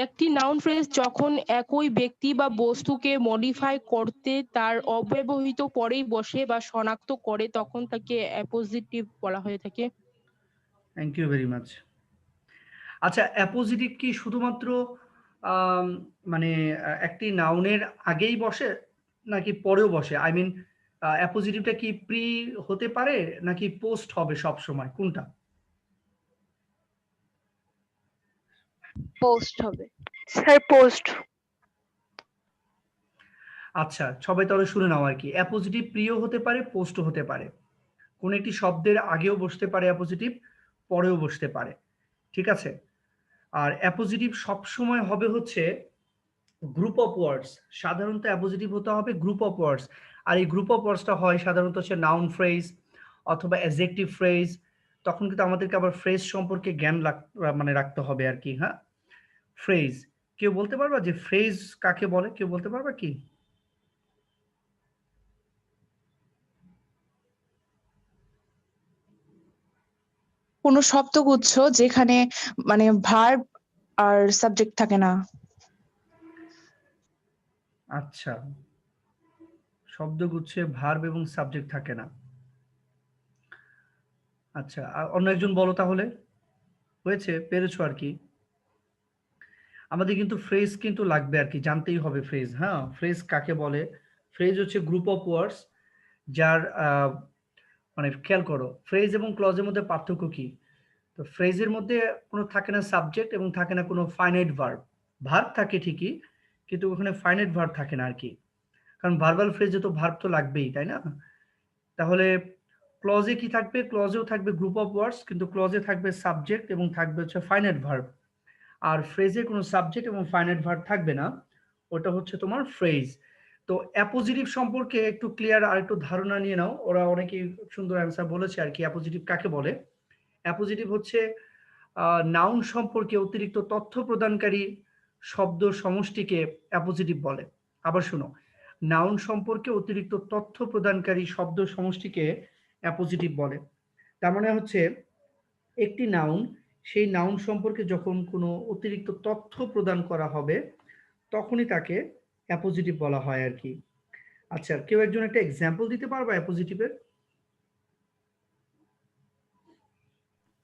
Speaker 4: একটি নাউন ফ্রেজ যখন একই ব্যক্তি বা বস্তুকে মডিফাই করতে তার অব্যবহৃত পরেই বসে বা শনাক্ত করে তখন তাকে অ্যাপোজিটিভ বলা হয়ে থাকে।
Speaker 2: Thank you very much. আচ্ছা, অ্যাপোজিটিভ কি শুধুমাত্র মানে একটি নাউনের আগেই বসে নাকি পরেও বসে? আই মিন অ্যাপোজিটিভটা কি প্রি হতে পারে নাকি পোস্ট হবে সব সময়, কোনটা?
Speaker 5: পোস্ট হবে।
Speaker 6: Sir post.
Speaker 2: আচ্ছা, সবাই তাহলে শুনে নাও আর কি। অ্যাপোজিটিভ প্রিও হতে পারে, পোস্টও হতে পারে। কোন একটি শব্দের আগেও বসতে পারে অ্যাপোজিটিভ, পরেও বসতে পারে। ঠিক আছে? আর অ্যাপোজিটিভ সবসময় হবে হচ্ছে গ্রুপ অফ ওয়ার্ডস। সাধারণত অ্যাপোজিটিভ হতে হবে গ্রুপ অফ ওয়ার্ডস। আর এই গ্রুপ অফ ওয়ার্ডসটা হয় সাধারণত হচ্ছে নাউন ফ্রেজ অথবা অ্যাডজেক্টিভ ফ্রেজ। তখন কিন্তু আমাদেরকে আবার ফ্রেজ সম্পর্কে জ্ঞান মানে রাখতে হবে আর কি। হ্যাঁ, ফ্রেজ, কেউ বলতে পারবা যে ফ্রেজ কাকে বলে? কেউ বলতে পারবা কি?
Speaker 9: কোনো শব্দগুচ্ছ যেখানে মানে ভার্ব আর সাবজেক্ট থাকে না।
Speaker 2: আচ্ছা, শব্দগুচ্ছে ভার্ব এবং সাবজেক্ট থাকে না। আচ্ছা, অন্য একজন বলো তাহলে। হয়েছে, পেরেছো আর কি। আমাদের কিন্তু ফ্রেজ কিন্তু লাগবে আর কি, জানতেই হবে ফ্রেজ। হ্যাঁ, ফ্রেজ কাকে বলে? ফ্রেজ হচ্ছে গ্রুপ অফ ওয়ার্ডস যার মানে খেয়াল করো, ফ্রেজ এবং ক্লজের মধ্যে পার্থক্য কি? তো ফ্রেজের মধ্যে কোনো থাকে না সাবজেক্ট এবং থাকে না কোনো ফাইনাইট ভার্ব। ভার্ব থাকে ঠিকই, কিন্তু ওখানে ফাইনাইট ভার্ব থাকে না আর কি। কারণ ভার্বাল ফ্রেজে তো ভার্ব তো লাগবেই, তাই না? তাহলে ক্লজে কি থাকবে? ক্লজেও থাকবে গ্রুপ অফ ওয়ার্ডস, কিন্তু ক্লজে থাকবে সাবজেক্ট এবং থাকবে হচ্ছে ফাইনাইট ভার্ব। আর ফ্রেজে কোনো সাবজেক্ট এবং ফাইনাইট ভার্ব থাকবে না, ওটা হচ্ছে তোমার ফ্রেজ। তো অ্যাপোজিটিভ সম্পর্কে একটু ক্লিয়ার আর একটু ধারণা নিয়ে নাও। ওরা অনেকেই সুন্দর অ্যান্সার বলেছে আর কি। অ্যাপোজিটিভ কাকে বলে? অ্যাপোজিটিভ হচ্ছে নাউন সম্পর্কে অতিরিক্ত তথ্য প্রদানকারী শব্দ সমষ্টিকে অ্যাপোজিটিভ বলে। আবার শুনো, নাউন সম্পর্কে অতিরিক্ত তথ্য প্রদানকারী শব্দ সমষ্টিকে অ্যাপোজিটিভ বলে। তার মানে হচ্ছে একটি নাউন, সেই নাউন সম্পর্কে যখন কোনো অতিরিক্ত তথ্য প্রদান করা হবে তখনই তাকে অ্যাপোজিটিভ বলা হয় আর কি। আচ্ছা, কেউ একজন একটা এক্সাম্পল দিতে পারবা অ্যাপোজিটিভের?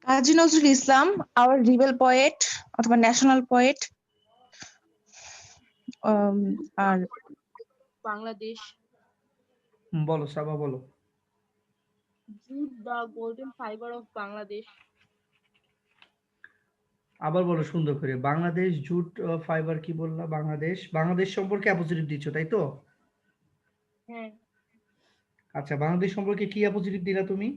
Speaker 9: Kazi Nazrul Islam, hour rebel poet অথবা ন্যাশনাল পোয়েট। আর
Speaker 4: বাংলাদেশ,
Speaker 2: বলো সাবা, বলো।
Speaker 4: Jute the golden fibre of Bangladesh.
Speaker 2: আবার বলো সুন্দর করে। বাংলাদেশ জুট ফাইবার কি বললা? বাংলাদেশ, বাংলাদেশ সম্পর্কে অ্যাপোজিটিভ দিচ্ছ তাই তো?
Speaker 4: হ্যাঁ,
Speaker 2: আচ্ছা, বাংলাদেশ সম্পর্কে কি অ্যাপোজিটিভ দিলা তুমি?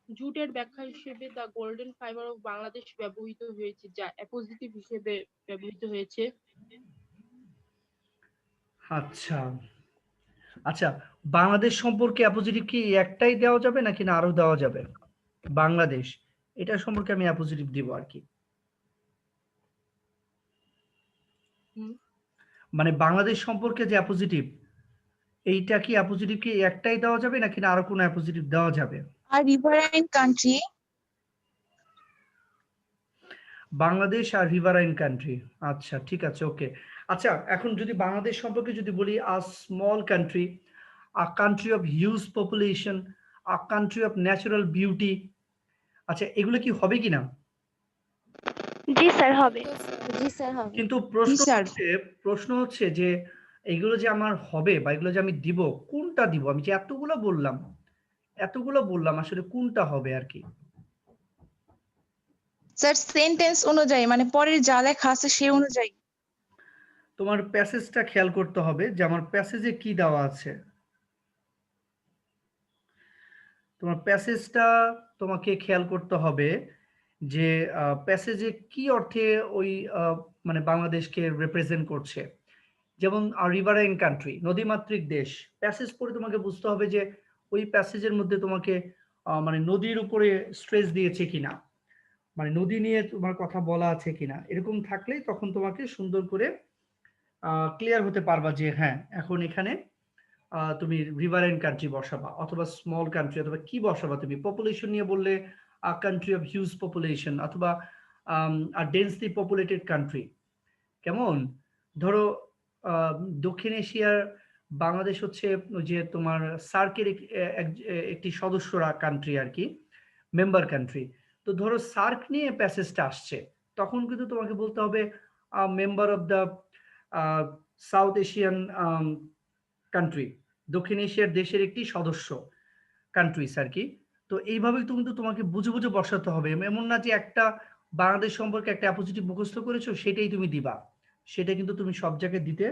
Speaker 4: জুটের ব্যাখ্যা হিসেবে the golden fibre of Bangladesh ব্যবহৃত হয়েছে, যা অ্যাপোজিটিভ হিসেবে ব্যবহৃত হয়েছে।
Speaker 2: আচ্ছা আচ্ছা, বাংলাদেশ সম্পর্কে অ্যাপোজিটিভ কি একটাই দেওয়া যাবে নাকি না আরো দেওয়া যাবে? বাংলাদেশ, এটা সম্পর্কে আমি অ্যাপোজিটিভ দিব আর কি। মানে বাংলাদেশ সম্পর্কে যে অ্যাপোজিটিভ, এইটা কি অ্যাপোজিটিভ কি একটাই দেওয়া যাবে নাকি না আরো কোনো অ্যাপোজিটিভ দেওয়া যাবে?
Speaker 9: আর রিভারাইন কান্ট্রি।
Speaker 2: বাংলাদেশ আর রিভারাইন কান্ট্রি। আচ্ছা ঠিক আছে, ওকে। আচ্ছা, এখন যদি বাংলাদেশ সম্পর্কে যদি বলি, a small country, a country of huge population, a country of natural beauty, আচ্ছা এগুলো কি হবে কিনা?
Speaker 6: জি স্যার হবে।
Speaker 7: জি স্যার হবে।
Speaker 2: কিন্তু
Speaker 9: জি স্যার।
Speaker 2: প্রশ্ন হচ্ছে যে এগুলো যে আমার হবে বা এগুলো যে আমি দিব, কোনটা দিব? আমি যে এতগুলো বললাম আসলে কোনটা হবে আর কি?
Speaker 9: স্যার সেন্টেন্স অনুযায়ী, মানে পরের যা লেখা আছে সে অনুযায়ী।
Speaker 2: তোমার প্যাসেজটা খেয়াল করতে হবে যে আমার প্যাসেজে কি দেওয়া আছে। তোমার প্যাসেজটা তোমাকে খেয়াল করতে হবে যে প্যাসেজে কি অর্থে ওই মানে বাংলাদেশকে রিপ্রেজেন্ট করছে। যেমন রিভারাইন কান্ট্রি, নদীমাতৃক দেশ, প্যাসেজ পড়ে তোমাকে বুঝতে হবে যে ওই প্যাসেজের মধ্যে তোমাকে মানে নদীর উপরে স্ট্রেস দিয়েছে কিনা, মানে নদী নিয়ে তোমার কথা বলা আছে কিনা। এরকম থাকলেই তখন তোমাকে সুন্দর করে ক্লিয়ার হতে পারবা যে হ্যাঁ এখন এখানে তুমি রিভারাইন কান্ট্রি বসাবা অথবা স্মল কান্ট্রি অথবা কি বসাবা। তুমি পপুলেশন নিয়ে বললে আ কান্ট্রি অফ হিউজ পপুলেশন অথবা আ ডেন্সলি পপুলেটেড কান্ট্রি। কেমন? ধরো দক্ষিণ এশিয়ার বাংলাদেশ হচ্ছে যে তোমার সার্কের একটি সদস্যরা কান্ট্রি আর কি, মেম্বার কান্ট্রি। তো ধরো সার্ক নিয়ে প্যাসেজটা আসছে, তখন কিন্তু তোমাকে বলতে হবে member of the south Asian country, দক্ষিণ এশিয়ার দেশের একটি সদস্য কান্ট্রিজ আর কি। তো এইভাবে কিন্তু তোমাকে বুঝে বুঝে বসাতে হবে। এমন না যে একটা বাংলাদেশ সম্পর্কে একটা অ্যাপোজিটিভ মুখস্থ করেছো সেটাই তুমি দিবা, সেটা কিন্তু তুমি সব জায়গায় দিতে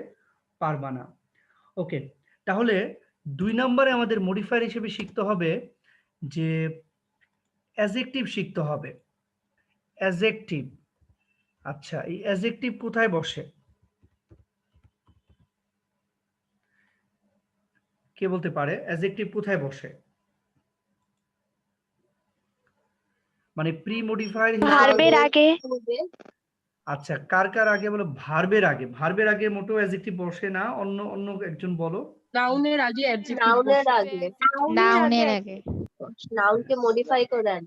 Speaker 2: পারবা না। ওকে, তাহলে 2 নম্বরে আমাদের মডিফায়ার হিসেবে শিখতে হবে যে অ্যাডজেক্টিভ শিখতে হবে। অ্যাডজেক্টিভ, আচ্ছা এই অ্যাডজেক্টিভ কোথায় বসে? কে বলতে পারে অ্যাডজেক্টিভ কোথায় বসে? মানে প্রি মডিফায়ার
Speaker 6: ভার্বের আগে।
Speaker 2: আচ্ছা, কার কার আগে বলো? ভার্বের আগে। ভার্বের আগে মোটেও অ্যাডজেক্টিভ বসে না। অন্য অন্য একজন বলো।
Speaker 4: নাউনের আগে অ্যাডজেক্টিভ
Speaker 3: নাউনের
Speaker 4: বসে।
Speaker 3: আগে।
Speaker 7: নাউনের আগে।
Speaker 3: নাউনকে মডিফাই করেন।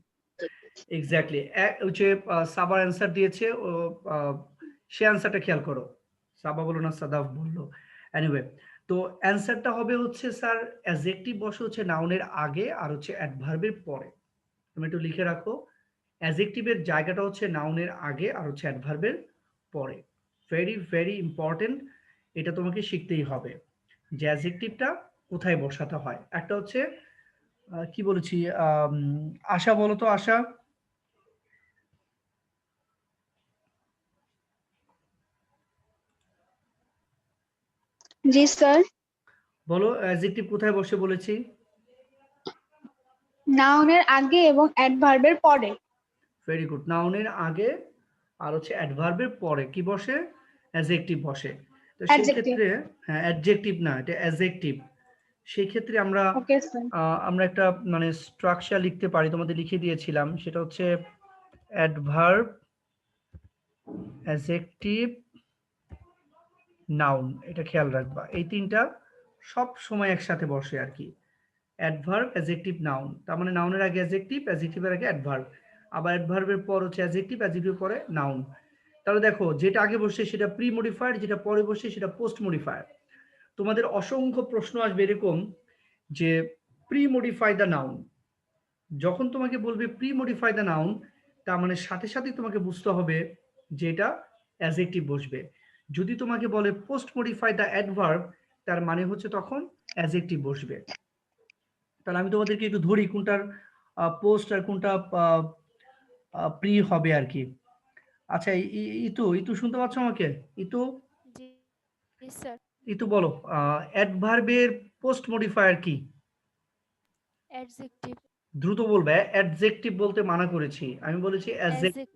Speaker 2: এক্স্যাক্টলি। হচ্ছে সাবার অ্যান্সার দিয়েছে, ও সে অ্যান্সারটা খেয়াল করো। সাবা বলো না সাদাফ বললো। এনিওয়ে, তো অ্যান্সারটা হবে হচ্ছে স্যার অ্যাডজেক্টিভ বসে হচ্ছে নাউনের আগে আর হচ্ছে অ্যাডভার্বের পরে। তুমি একটু লিখে রাখো, অ্যাডজেক্টিভের জায়গাটা হচ্ছে নাউনের আগে আর হচ্ছে অ্যাডভার্বের পরে। ভেরি ভেরি ইম্পর্টেন্ট, এটা তোমাকে শিখতেই হবে যে অ্যাডজেক্টিভটা কোথায় বসাতে হয়। একটা হচ্ছে কি বলেছি, আশা বলো তো, আশা
Speaker 6: জি স্যার।
Speaker 2: বলো অ্যাডজেক্টিভ কোথায় বসে বলেছি?
Speaker 6: নাউনের আগে এবং অ্যাডভার্বের পরে।
Speaker 2: ভেরি গুড, নাউনের আগে আর হচ্ছে অ্যাডভার্বের পরে কি বসে? অ্যাডজেক্টিভ বসে। তো সেই ক্ষেত্রে হ্যাঁ অ্যাডজেক্টিভ না, এটা অ্যাডজেক্টিভ। সেই ক্ষেত্রে আমরা
Speaker 6: ওকে স্যার।
Speaker 2: আমরা একটা মানে স্ট্রাকচার লিখতে পারি, তোমাদের লিখে দিয়েছিলাম, সেটা হচ্ছে অ্যাডভার্ব, অ্যাডজেক্টিভ, নাউন। এটা খেয়াল রাখবা, এই তিনটা সব সময় একসাথে বসে আর কি। Adverb, adjective, noun. তার মানে নাউনের আগে অ্যাডজেক্টিভ, অ্যাডজেক্টিভের আগে অ্যাডভার্ব, আবার অ্যাডভার্বের পর হচ্ছে অ্যাডজেক্টিভ, অ্যাডজেক্টিভের পরে নাউন। তাহলে দেখো যেটা আগে বসছে সেটা প্রি মডিফায়ার, যেটা পরে বসছে সেটা পোস্ট মডিফায়ার। তোমাদের অসংখ্য প্রশ্ন আসবে এরকম যে প্রি মডিফাই দ্য নাউন। যখন তোমাকে বলবে প্রি মডিফাই দ্য নাউন, তার মানে সাথে সাথে তোমাকে বুঝতে হবে যে এটা অ্যাডজেক্টিভ বসবে। যদি তোমাকে বলে পোস্ট মডিফাই দ্য অ্যাডভার্ব, তার মানে হচ্ছে তখন অ্যাডজেক্টিভ বসবে। তাহলে আমি তোমাদেরকে একটু ধরি কোনটার পোস্ট আর কোনটা প্রি হবে আর কি। আচ্ছা ইতু, ইতু শুনতে পাচ্ছ আমাকে? ইতু,
Speaker 3: জি স্যার।
Speaker 2: ইতু বলো অ্যাডভার্বের পোস্ট মডিফায়ার কি?
Speaker 3: অ্যাডজেক্টিভ।
Speaker 2: দ্রুত বলবে, অ্যাডজেক্টিভ বলতে মানা করেছি, আমি বলেছি অ্যাডজেক্টিভ।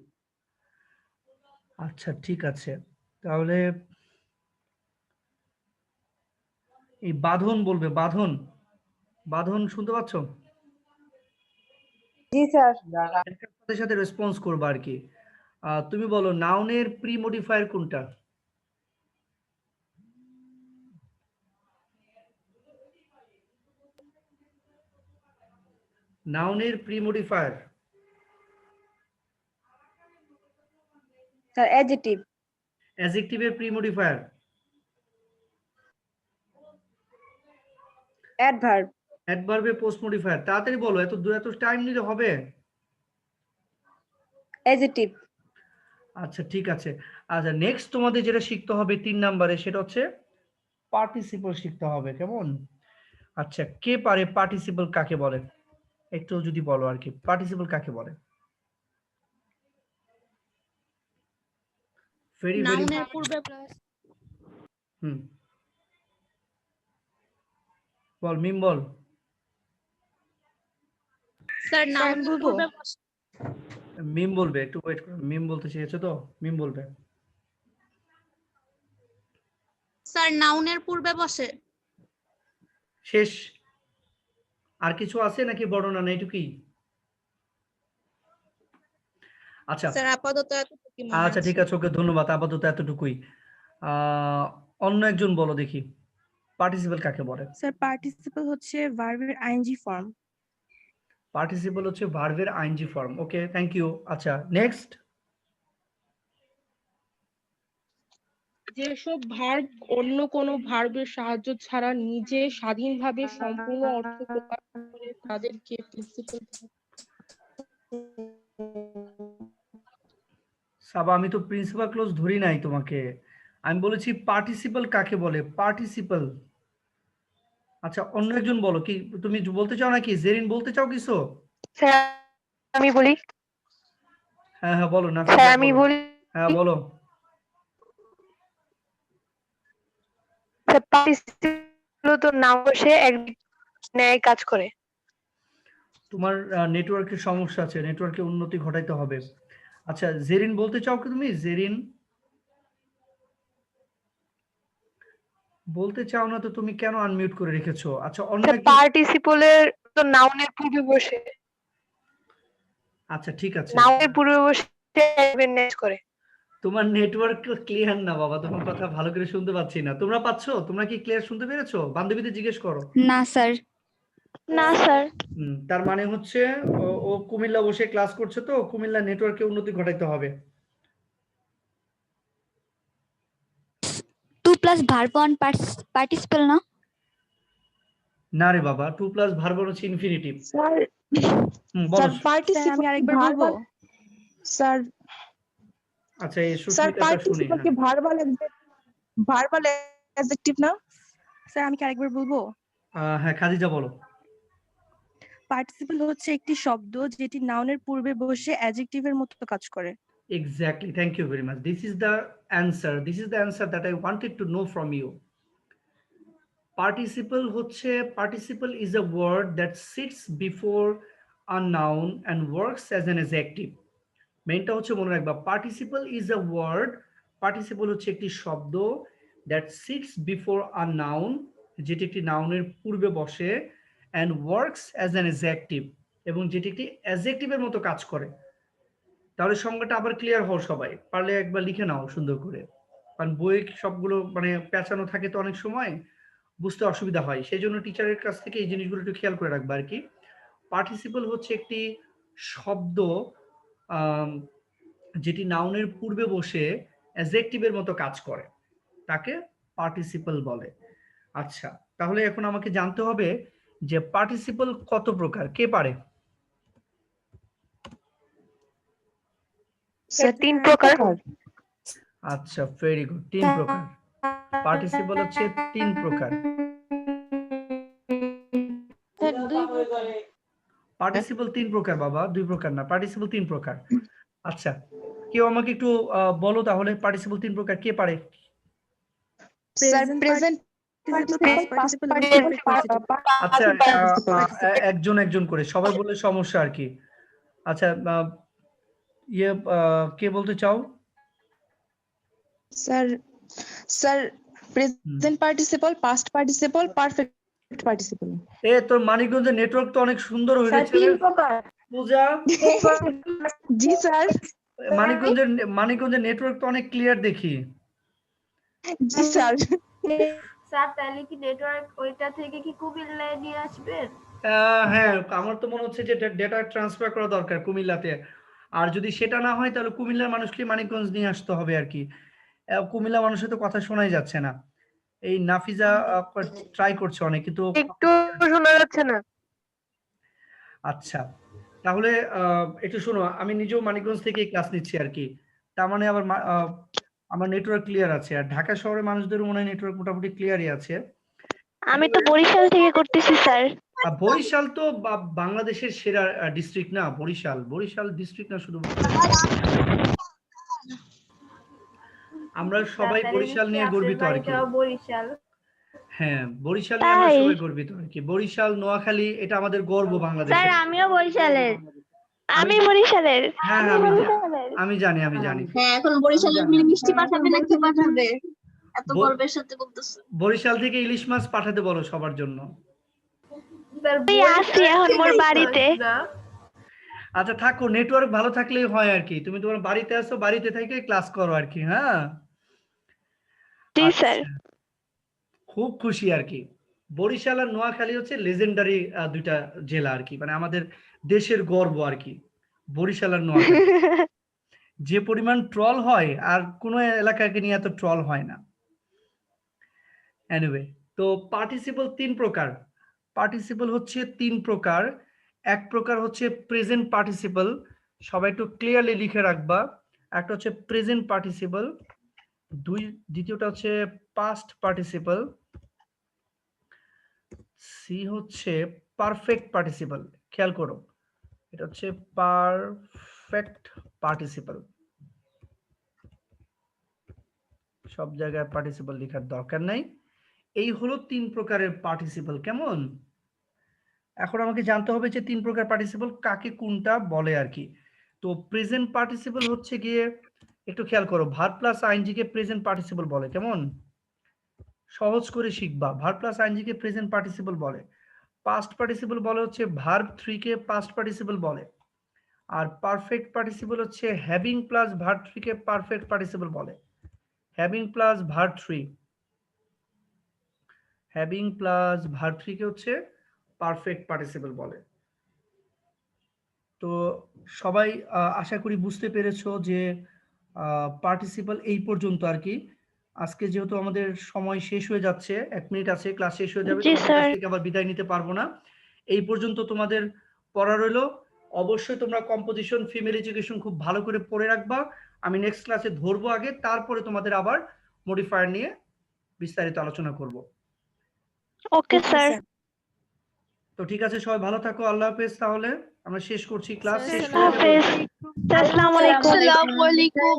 Speaker 2: আচ্ছা ঠিক আছে, তাহলে এই বাঁধন বলবে, বাঁধন, বাঁধন শুনতে পাচ্ছ?
Speaker 6: জি স্যার।
Speaker 2: সাথে সাথে রেসপন্স করবে আর কি। তুমি বলো নাউনের প্রি মডিফায়ার কোনটা? নাউনের প্রি মডিফায়ার
Speaker 6: স্যার অ্যাডজেক্টিভ।
Speaker 2: অ্যাডজেক্টিভের প্রি মডিফায়ার
Speaker 6: অ্যাডভার্ব।
Speaker 2: অ্যাডভার্বের পোস্ট মডিফায়ার। তাড়াতাড়ি বলো, এত টাইম নিলে হবে?
Speaker 6: অ্যাডজেক্টিভ।
Speaker 2: আচ্ছা ঠিক আছে। আচ্ছা নেক্সট তোমাদের যেটা শিখতে হবে 3 নম্বরে, সেটা হচ্ছে পার্টিসিপল শিখতে হবে, কেমন? আচ্ছা কে পারে পার্টিসিপল কাকে বলে একটু যদি বলো আর কি, পার্টিসিপল কাকে বলে? ভেরি ভেরি
Speaker 5: নাউনের পূর্বে
Speaker 2: হুম বল, মিম বল।
Speaker 5: স্যার নাউনের পূর্বে
Speaker 2: মিম বলবে, একটু ওয়েট করো, মিম বলতে শিখেছো তো, মিম বলবে।
Speaker 5: স্যার নাউনের পূর্বে বসে।
Speaker 2: শেষ? আর কিছু আছে নাকি বর্ণনা নেই, এটুকুই? আচ্ছা
Speaker 5: স্যার আপাতত এতটুকুই মনে
Speaker 2: আচ্ছা ঠিক আছে, ওকে ধন্যবাদ, আপাতত এতটুকুই। অন্য একজন বলো দেখি, পার্টিসিপল কাকে বলে?
Speaker 8: স্যার পার্টিসিপল হচ্ছে ভার্বের আইএনজি ফর্ম।
Speaker 2: পার্টিসিপল হচ্ছে ভার্বের I N G form. Okay thank you. আচ্ছা নেক্সট।
Speaker 4: যেসব ভার্ব অন্য কোনো ভার্বের সাহায্য ছাড়া নিজে স্বাধীনভাবে সম্পূর্ণ অর্থ প্রকাশ করে তাদেরকে প্রিন্সিপাল।
Speaker 2: সাবা আমি তো প্রিন্সিপাল ক্লোজ ধরি নাই তোমাকে, আমি বলেছি পার্টিসিপল কাকে বলে, পার্টিসিপল। আচ্ছা অন্য একজন বলো, কি তুমি বলতে চাও নাকি? জেরিন বলতে চাও কিছু?
Speaker 6: স্যার আমি বলি।
Speaker 2: হ্যাঁ হ্যাঁ বলো না।
Speaker 6: স্যার আমি বলি।
Speaker 2: হ্যাঁ বলো।
Speaker 6: স্যার পার্টিসিপল তো নাম বসে এক ন্যায় কাজ করে।
Speaker 2: তোমার নেটওয়ার্কের সমস্যা আছে, নেটওয়ার্কে উন্নতি ঘটাইতে হবে। আচ্ছা জেরিন বলতে চাও কি তুমি? জেরিন বলতে চাও না তো তুমি কেন আনমিউট করে রেখেছো? আচ্ছা অন্য একজন।
Speaker 6: পার্টিসিপলের তো নাউনের পূর্বে বসে।
Speaker 2: আচ্ছা ঠিক আছে,
Speaker 6: নাউনের পূর্বে বসে ন্যায় করে।
Speaker 2: তোমার নেটওয়ার্ক ক্লিয়ার না বাবা, তোমার কথা ভালো করে শুনতে পাচ্ছি না। তোমরা পাচ্ছো? তোমরা কি ক্লিয়ার শুনতে পেরেছো? বান্ধবীদের জিজ্ঞেস করো।
Speaker 10: না স্যার।
Speaker 5: না স্যার।
Speaker 2: তার মানে হচ্ছে ও কুমিল্লা বসে ক্লাস করছে, তো কুমিল্লা নেটওয়ার্কে উন্নতি ঘটাইতে হবে।
Speaker 10: 2 plus verb 1 participle না?
Speaker 2: না রে বাবা, 2 প্লাস ভার্ব হচ্ছে ইনফিনিটিভ।
Speaker 6: স্যার
Speaker 2: বলো।
Speaker 8: স্যার আমি আরেকবার বলবো।
Speaker 6: স্যার
Speaker 2: আচ্ছা এই
Speaker 6: স্যার
Speaker 2: সুস্মিতাটা শুনি।
Speaker 6: পার্টিসিপল কি ভার্বাল অ্যাডজেক্টিভ না?
Speaker 8: স্যার আমি কি আরেকবার বলবো?
Speaker 2: হ্যাঁ খাদিজা বলো।
Speaker 8: পার্টিসিপল হচ্ছে একটি শব্দ যেটি নাউনের পূর্বে বসে অ্যাডজেক্টিভের মতো কাজ করে।
Speaker 2: Exactly, thank you very much. This is the answer. This is the answer that I wanted to know from you. Participle হচ্ছে, participle is a word that sits before a noun and works as an adjective. মেইনটা হচ্ছে মনে রাখবা, participle is a word, participle হচ্ছে একটি শব্দ that sits before a noun, যেটি একটি নাউনের পূর্বে বসে, and works as an adjective, এবং যেটি একটি অ্যাডজেক্টিভের মতো কাজ করে। তাহলে সংজ্ঞাটা আবার ক্লিয়ার হও সবাই, পারলে একবার লিখে নাও সুন্দর করে, কারণ বই সবগুলো মানে পেঁচানো থাকে তো অনেক সময়, বুঝতে অসুবিধা হয়, সেই জন্য টিচারের কাছ থেকে এই জিনিসগুলো একটু খেয়াল করে রাখবা আর কি। পার্টিসিপল হচ্ছে একটি শব্দ যেটি নাউনের পূর্বে বসে অ্যাডজেক্টিভের মতো কাজ করে, তাকে পার্টিসিপল বলে। আচ্ছা, তাহলে এখন আমাকে জানতে হবে যে পার্টিসিপল কত প্রকার, কে পারে?
Speaker 6: স্যার 3 প্রকার।
Speaker 2: আচ্ছা, ভেরি গুড, 3 প্রকার। পার্টিসিপল হচ্ছে 3 প্রকার। পার্টিসিপল 3 প্রকার বাবা, 2 প্রকার না, পার্টিসিপল 3 প্রকার। আচ্ছা, কেউ আমাকে একটু বলো তাহলে পার্টিসিপল 3 প্রকার কে পারে?
Speaker 9: স্যার প্রেজেন্ট
Speaker 2: আচ্ছা, একজন একজন করে সবাই বললে সমস্যা আর কি। আচ্ছা, কে বলতে চাও?
Speaker 9: Sir present participle, past participle, perfect participle.
Speaker 2: তোর মানিকগঞ্জের নেটওয়ার্ক তো অনেক সুন্দর হয়ে গেছে পূজা।
Speaker 9: জি স্যার।
Speaker 2: মানিকগঞ্জের নেটওয়ার্ক তো অনেক ক্লিয়ার দেখি।
Speaker 9: জি স্যার।
Speaker 3: স্যার তাহলে কি নেটওয়ার্ক ওইটা থেকে কি কুমিল্লায় নিয়ে আসবেন?
Speaker 2: হ্যাঁ, আমার তো মনে হচ্ছে যে ডেটা ট্রান্সফার করা দরকার কুমিল্লাতে। আর যদি সেটা না হয় তাহলে কুমিল্লার মানুষকে মানিকগঞ্জ নিয়ে আসতে হবে আর কি। কুমিল্লা মানুষের তো কথা শোনাই যাচ্ছে না। এই নাফিজা ট্রাই করছে অনেক, কিন্তু
Speaker 6: একটু শোনা যাচ্ছে না।
Speaker 2: আচ্ছা, তাহলে একটু শোনো, আমি নিজেও মানিকগঞ্জ থেকে ক্লাস নিচ্ছি আর কি। তার মানে আবার আমার নেটওয়ার্ক ক্লিয়ার আছে, আর ঢাকা শহরের মানুষদের মনে হয় নেটওয়ার্ক মোটামুটি ক্লিয়ারই আছে।
Speaker 6: আমি তো বরিশাল থেকে করতেছি স্যার।
Speaker 2: বরিশাল তো বাংলাদেশের সেরা ডিস্ট্রিক্ট না, বরিশাল ডিস্ট্রিক্ট না শুধু। আমরা সবাই বরিশাল নিয়ে গর্বিত আর কি।
Speaker 3: বরিশাল,
Speaker 2: হ্যাঁ, বরিশাল নিয়ে আমরা সবাই গর্বিত আর কি। বরিশাল, নোয়াখালী, এটা আমাদের গর্ব বাংলাদেশের।
Speaker 7: স্যার আমিও বরিশালের।
Speaker 6: আমি বরিশালের।
Speaker 2: হ্যাঁ, আমি জানি।
Speaker 5: হ্যাঁ, এখন বরিশালের মিষ্টি পাঠাবে না কি পাঠাবে? এত গর্বের সাথে বলতেছে।
Speaker 2: বরিশাল থেকে ইলিশ মাছ পাঠাতে বলো সবার জন্য।
Speaker 6: এই আসি এখন মোর বাড়িতে।
Speaker 2: আচ্ছা থাকো, নেটওয়ার্ক ভালো থাকলেই হয় আর কি। তুমি তোমার বাড়িতে আসো, বাড়িতে থেকে ক্লাস করো আর কি। হ্যাঁ
Speaker 6: জি স্যার।
Speaker 2: খুব খুশি আর কি। বরিশাল আর নোয়াখালী হচ্ছে লেজেন্ডারি দুইটা জেলা আর কি, মানে আমাদের দেশের গর্ব আর কি, বরিশাল আর নোয়াখালী। যে পরিমাণ ট্রল হয় আর কোনো এলাকাকে নিয়ে এত ট্রল হয় না। এনিওয়ে, তো পার্টিসিপল 3 প্রকার। পার্টিসিপল হচ্ছে 3 প্রকার। এক প্রকার হচ্ছে প্রেজেন্ট পার্টিসিপল, সবাই একটু ক্লিয়ারলি লিখে রাখবা। একটা হচ্ছে প্রেজেন্ট পার্টিসিপল, দ্বিতীয়টা হচ্ছে পাস্ট পার্টিসিপল, সি হচ্ছে পারফেক্ট পার্টিসিপল। খেয়াল করো, এটা হচ্ছে পারফেক্ট পার্টিসিপল। সব জায়গায় পার্টিসিপল লেখার দরকার নাই। এই হলো 3 প্রকারের পার্টিসিপল। কেমন? এখন আমাকে জানতে হবে যে 3 প্রকার পার্টিসিপল কাকে কোনটা বলে আর কি। তো প্রেজেন্ট পার্টিসিপল হচ্ছে গিয়ে, একটু খেয়াল করো, ভার্ব প্লাস আইএনজি কে প্রেজেন্ট পার্টিসিপল বলে। কেমন? সহজ করে শিখবা। ভার্ব প্লাস আইএনজি কে প্রেজেন্ট পার্টিসিপল বলে। পাস্ট পার্টিসিপল বলে হচ্ছে ভার্ব 3 কে পাস্ট পার্টিসিপল বলে। আর পারফেক্ট পার্টিসিপল হচ্ছে হ্যাভিং প্লাস ভার্ব 3 কে পারফেক্ট পার্টিসিপল বলে। Having plus verb 3, having plus verb 3 কে হচ্ছে পারফেক্ট পার্টিসিপল বলে। তো সবাই আশা করি বুঝতে পেরেছো যে পার্টিসিপল এই পর্যন্ত আর কি। আজকে যেহেতু আমাদের সময় শেষ হয়ে যাচ্ছে, 1 মিনিট আছে, ক্লাস শেষ হয়ে যাবে, তোমাদের কাছ থেকে আবার বিদায় নিতে পারবো না। এই পর্যন্ত তোমাদের পড়া রইলো। অবশ্যই তোমরা কম্পোজিশন, ফিমেল এডুকেশন খুব ভালো করে পড়ে রাখবা। আমি নেক্সট ক্লাসে ধরবো আগে, তারপরে তোমাদের আবার মডিফায়ার নিয়ে বিস্তারিত আলোচনা করব।
Speaker 6: Okay sir.
Speaker 2: তো ঠিক আছে, সবাই ভালো থাকো। আল্লাহ হাফেজ। তাহলে আমরা শেষ করছি ক্লাস।
Speaker 6: আসসালামু আলাইকুম।